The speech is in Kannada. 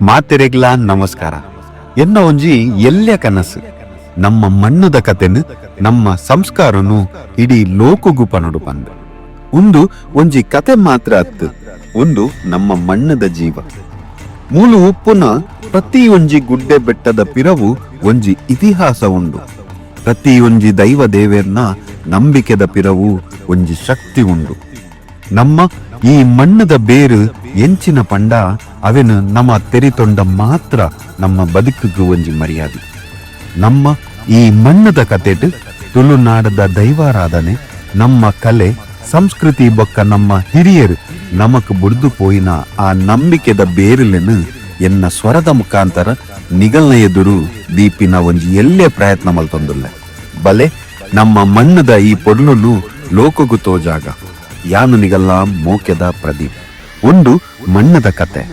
ಮಾತೆರೆಗ್ಲ ನಮಸ್ಕಾರ. ಎನ್ನ ಒಂಜಿ ಎಲ್ಯ ಕನಸು ನಮ್ಮ ಮಣ್ಣದ ಕತೆನು ನಮ್ಮ ಸಂಸ್ಕಾರನು ಇಡೀ ಲೋಕಗು ಪನೊಡು ಪಂದ್ ಉಂದು ಒಂಜಿ ಕತೆ ಮಾತ್ರ ಅತ್ತು. ಒಂದು ನಮ್ಮ ಮಣ್ಣದ ಜೀವ ಮೂಲು ಉಪ್ಪುನ ಪ್ರತಿ ಒಂಜಿ ಗುಡ್ಡೆ ಬೆಟ್ಟದ ಪಿರವು ಒಂಜಿ ಇತಿಹಾಸ ಉಂಡು. ಪ್ರತಿ ಒಂಜಿ ದೈವ ದೇವೇರ್ನ ನಂಬಿಕೆದ ಪಿರವು ಒಂಜಿ ಶಕ್ತಿ ಉಂಡು. ನಮ್ಮ ಈ ಮಣ್ಣದ ಬೇರು ಎಂಚಿನ ಪಂಡ ಅವೆನು ನಮ್ಮ ತೆರಿತೊಂಡ ಮಾತ್ರ ನಮ್ಮ ಬದುಕಿಗೂ ಒಂಜಿ ಮರ್ಯಾದೆ. ನಮ್ಮ ಈ ಮಣ್ಣದ ಕತೆಟ್ ತುಳುನಾಡದ ದೈವಾರಾಧನೆ, ನಮ್ಮ ಕಲೆ ಸಂಸ್ಕೃತಿ ಬೊಕ್ಕ ನಮ್ಮ ಹಿರಿಯರು ನಮಕ್ ಬುಡ್ದು ಪೋಯಿನ ಆ ನಂಬಿಕೆದ ಬೇರಿಲೆನು ಎನ್ನ ಸ್ವರದ ಮುಖಾಂತರ ನಿಗಲ್ನ ಎದುರು ದೀಪಿನ ಒಂಜಿ ಎಲ್ಲೇ ಪ್ರಯತ್ನ ಮಲ್ತೊಂದುಲ್ಲೆ. ಬಲೆ ನಮ್ಮ ಮಣ್ಣದ ಈ ಪೊರ್ಲುನು ಲೋಕಗು ತೋಜಾಗ ಯಾನು ನಿಗಲ್ಲ ಮೋಕೆದ ಪ್ರದೀಪ್. ಒಂದು ಮಣ್ಣದ ಕತೆ.